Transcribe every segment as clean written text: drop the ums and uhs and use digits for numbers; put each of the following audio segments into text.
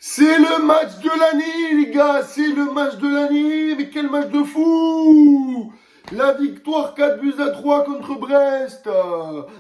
C'est le match de l'année, les gars, c'est le match de l'année, mais quel match de fou! La victoire 4 buts à 3 contre Brest.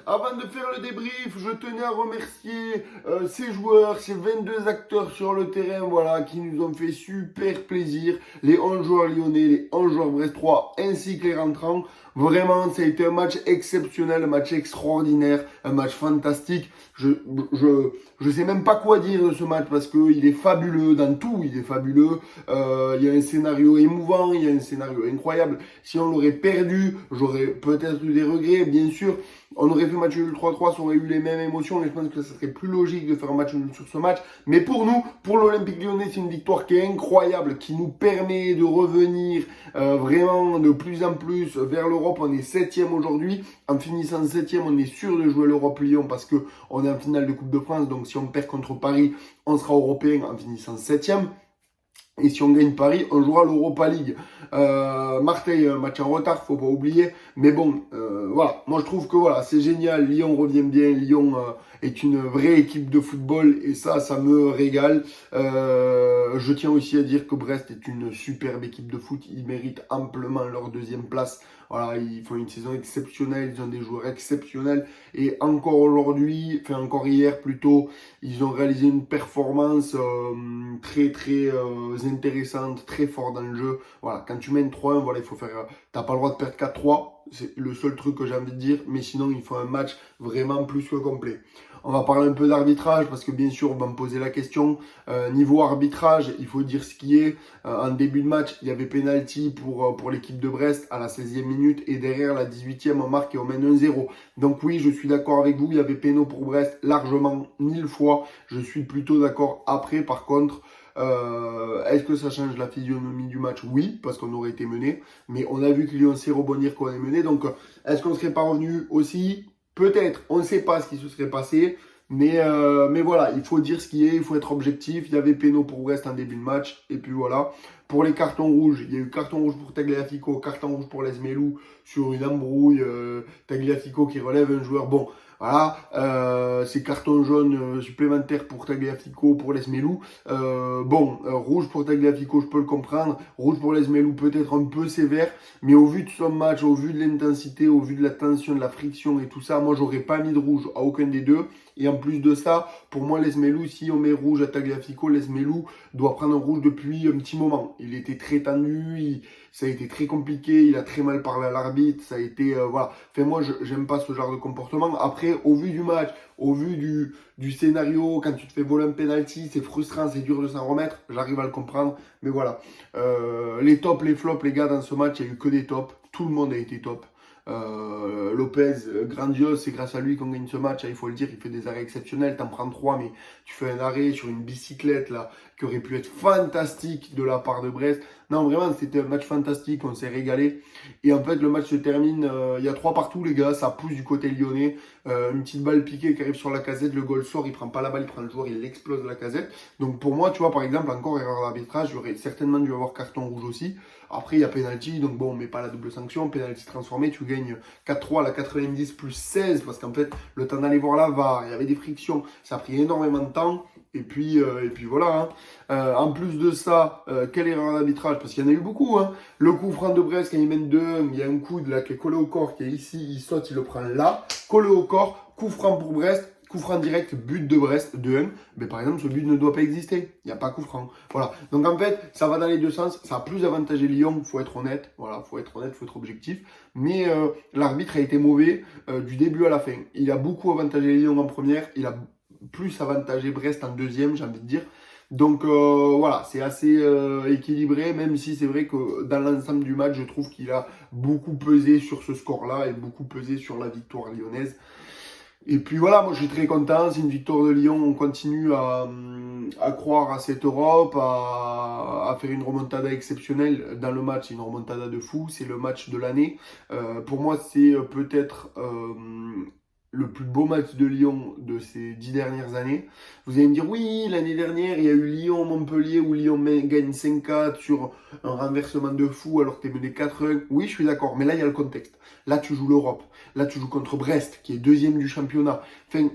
Avant de faire le débrief, je tenais à remercier ces joueurs, ces 22 acteurs sur le terrain, voilà, qui nous ont fait super plaisir. Les 11 joueurs lyonnais, les 11 joueurs brestois, ainsi que les rentrants. Vraiment, ça a été un match exceptionnel, un match extraordinaire, un match fantastique. Je sais même pas quoi dire de ce match parce qu'il est fabuleux dans tout, il est fabuleux. Il y a un scénario émouvant, il y a un scénario incroyable. Si on l'aurait perdu, j'aurais peut-être eu des regrets, bien sûr. On aurait fait match nul 3-3, ça aurait eu les mêmes émotions, mais je pense que ça serait plus logique de faire un match nul sur ce match. Mais pour nous, pour l'Olympique Lyonnais, c'est une victoire qui est incroyable, qui nous permet de revenir vraiment de plus en plus vers l'Europe. On est 7e aujourd'hui. En finissant 7e, on est sûr de jouer l'Europe-Lyon parce qu'on est en finale de Coupe de France. Donc si on perd contre Paris, on sera européen en finissant 7e. Et si on gagne Paris, on jouera l'Europa League. Marseille, un match en retard, faut pas oublier. Mais bon, voilà. Moi, je trouve que voilà, c'est génial. Lyon revient bien. Lyon est une vraie équipe de football et ça me régale. Je tiens aussi à dire que Brest est une superbe équipe de foot. Ils méritent amplement leur deuxième place. Voilà, ils font une saison exceptionnelle. Ils ont des joueurs exceptionnels. Et encore aujourd'hui, enfin encore hier plutôt, ils ont réalisé une performance très intéressante, très fort dans le jeu. Voilà, quand tu mènes 3-1, voilà, il faut faire. T'as pas le droit de perdre 4-3. C'est le seul truc que j'ai envie de dire. Mais sinon, il faut un match vraiment plus que complet. On va parler un peu d'arbitrage parce que bien sûr, on va me poser la question. Niveau arbitrage, il faut dire ce qui est. En début de match, il y avait penalty pour l'équipe de Brest à la 16e minute et derrière la 18e, on marque et on mène 1-0. Donc oui, je suis d'accord avec vous, il y avait péno pour Brest largement, 1000 fois. Je suis plutôt d'accord après, par contre. Est-ce que ça change la physionomie du match? Oui, parce qu'on aurait été mené. Mais on a vu que Lyon sait rebondir quand on est mené. Donc, est-ce qu'on ne serait pas revenu aussi? Peut-être. On ne sait pas ce qui se serait passé. Mais voilà, il faut dire ce qui est, il faut être objectif. Il y avait péno pour Brest en début de match. Et puis voilà. Pour les cartons rouges, il y a eu carton rouge pour Tagliafico, carton rouge pour Lesmelou sur une embrouille. Tagliafico qui relève un joueur. Bon, voilà, c'est carton jaune supplémentaire pour Tagliafico, pour Lesmelou. Rouge pour Tagliafico, je peux le comprendre. Rouge pour Lesmelou, peut-être un peu sévère. Mais au vu de son match, au vu de l'intensité, au vu de la tension, de la friction et tout ça, moi, j'aurais pas mis de rouge à aucun des deux. Et en plus de ça, pour moi, Lesmelou, si on met rouge à Tagliafico, Lesmelou doit prendre un rouge depuis un petit moment. Il était très tendu, ça a été très compliqué, il a très mal parlé à l'arbitre, ça a été, voilà. Enfin, moi, j'aime pas ce genre de comportement. Après, au vu du match, au vu du scénario, quand tu te fais voler un penalty, c'est frustrant, c'est dur de s'en remettre, j'arrive à le comprendre. Mais voilà, les tops, les flops, les gars, dans ce match, il n'y a eu que des tops. Tout le monde a été top. Lopez, grandiose, c'est grâce à lui qu'on gagne ce match, il faut le dire, il fait des arrêts exceptionnels, t'en prends 3, mais tu fais un arrêt sur une bicyclette là, qui aurait pu être fantastique de la part de Brest. Non, vraiment, c'était un match fantastique, on s'est régalé. Et en fait, le match se termine, il y a 3 partout les gars, ça pousse du côté lyonnais. Une petite balle piquée qui arrive sur la casette, le goal sort, il prend pas la balle, il prend le joueur, il explose la casette. Donc pour moi, tu vois, par exemple, encore erreur d'arbitrage, j'aurais certainement dû avoir carton rouge aussi. Après, il y a penalty, donc bon, on met pas la double sanction. Penalty transformé, tu gagnes 4-3 à la 90 plus 16, parce qu'en fait, le temps d'aller voir la VAR, il y avait des frictions, ça a pris énormément de temps. Et puis voilà. Hein. En plus de ça, quelle erreur d'arbitrage? Parce qu'il y en a eu beaucoup. Hein. Le coup franc de Brest, quand il mène 2-1, il y a un coude là qui est collé au corps, qui est ici, il saute, il le prend là, collé au corps, coup franc pour Brest. Coup franc direct, but de Brest, 2-1. Mais par exemple, ce but ne doit pas exister. Il n'y a pas coup franc. Voilà. Donc en fait, ça va dans les deux sens. Ça a plus avantagé Lyon, faut être honnête. Voilà, faut être honnête, faut être objectif. Mais l'arbitre a été mauvais du début à la fin. Il a beaucoup avantagé Lyon en première. Il a plus avantagé Brest en deuxième, j'ai envie de dire. Donc voilà, c'est assez équilibré, même si c'est vrai que dans l'ensemble du match, je trouve qu'il a beaucoup pesé sur ce score-là et beaucoup pesé sur la victoire lyonnaise. Et puis voilà, moi je suis très content, c'est une victoire de Lyon, on continue à croire à cette Europe, à faire une remontada exceptionnelle dans le match, c'est une remontada de fou, c'est le match de l'année. Pour moi c'est peut-être le plus beau match de Lyon de ces 10 dernières années. Vous allez me dire, oui, l'année dernière, il y a eu Lyon-Montpellier où Lyon gagne 5-4 sur un renversement de fou alors que tu es mené 4-1. Oui, je suis d'accord, mais là, il y a le contexte. Là, tu joues l'Europe. Là, tu joues contre Brest, qui est deuxième du championnat. Enfin,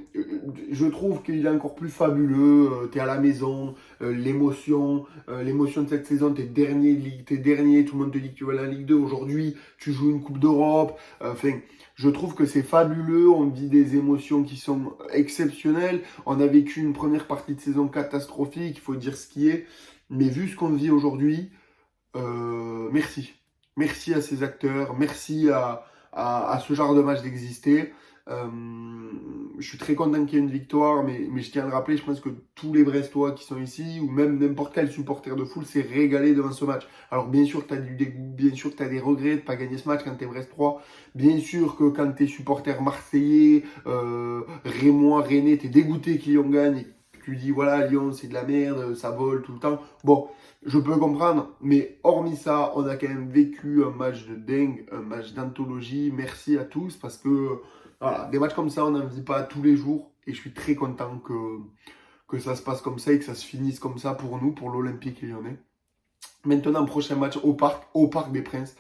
je trouve qu'il est encore plus fabuleux. Tu es à la maison, l'émotion de cette saison, t'es dernier de Ligue, t'es dernier, tout le monde te dit que tu vas aller en Ligue 2, aujourd'hui tu joues une Coupe d'Europe, enfin, je trouve que c'est fabuleux, on vit des émotions qui sont exceptionnelles, on a vécu une première partie de saison catastrophique, il faut dire ce qui est, mais vu ce qu'on vit aujourd'hui, merci. Merci à ces acteurs, merci à ce genre de match d'exister. Euh, je suis très content qu'il y ait une victoire, mais je tiens à le rappeler, je pense que tous les Brestois qui sont ici, ou même n'importe quel supporter de foot, s'est régalé devant ce match. Alors bien sûr que tu as du dégoût, bien sûr que tu as des regrets de ne pas gagner ce match quand tu es Brestois, bien sûr que quand tu es supporter marseillais, Rémois, Rennais, tu es dégoûté que Lyon gagne, et que tu dis voilà, Lyon c'est de la merde, ça vole tout le temps. Bon, je peux comprendre, mais hormis ça, on a quand même vécu un match de dingue, un match d'anthologie. Merci à tous parce que voilà, des matchs comme ça, on n'en vit pas tous les jours. Et je suis très content que ça se passe comme ça et que ça se finisse comme ça pour nous, pour l'Olympique Lyonnais. Maintenant, prochain match au Parc des Princes.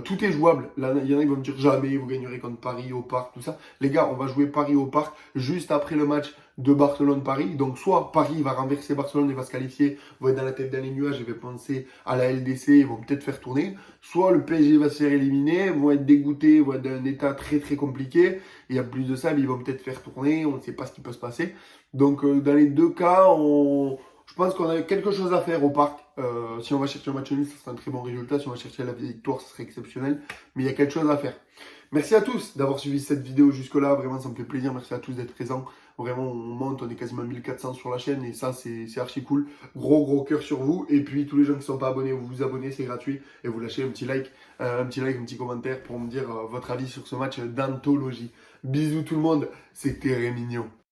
Tout est jouable. Là, il y en a qui vont me dire jamais vous gagnerez contre Paris au Parc, tout ça. Les gars, on va jouer Paris au Parc juste après le match de Barcelone-Paris. Donc, soit Paris va renverser Barcelone et va se qualifier, va être dans la tête dans les nuages et va penser à la LDC et vont peut-être faire tourner. Soit le PSG va se faire éliminer, vont être dégoûtés, vont être dans un état très très compliqué. Et en plus de ça, ils vont peut-être faire tourner. On ne sait pas ce qui peut se passer. Donc, dans les deux cas, je pense qu'on a quelque chose à faire au Parc. Si on va chercher un match nul, ça serait un très bon résultat. Si on va chercher la victoire, ce serait exceptionnel. Mais il y a quelque chose à faire. Merci à tous d'avoir suivi cette vidéo jusque-là. Vraiment, ça me fait plaisir. Merci à tous d'être présents. Vraiment, on monte. On est quasiment 1400 sur la chaîne. Et ça, c'est archi cool. Gros cœur sur vous. Et puis, tous les gens qui ne sont pas abonnés, vous vous abonnez. C'est gratuit. Et vous lâchez un petit like, un petit commentaire pour me dire votre avis sur ce match d'anthologie. Bisous tout le monde. C'était Rémignon.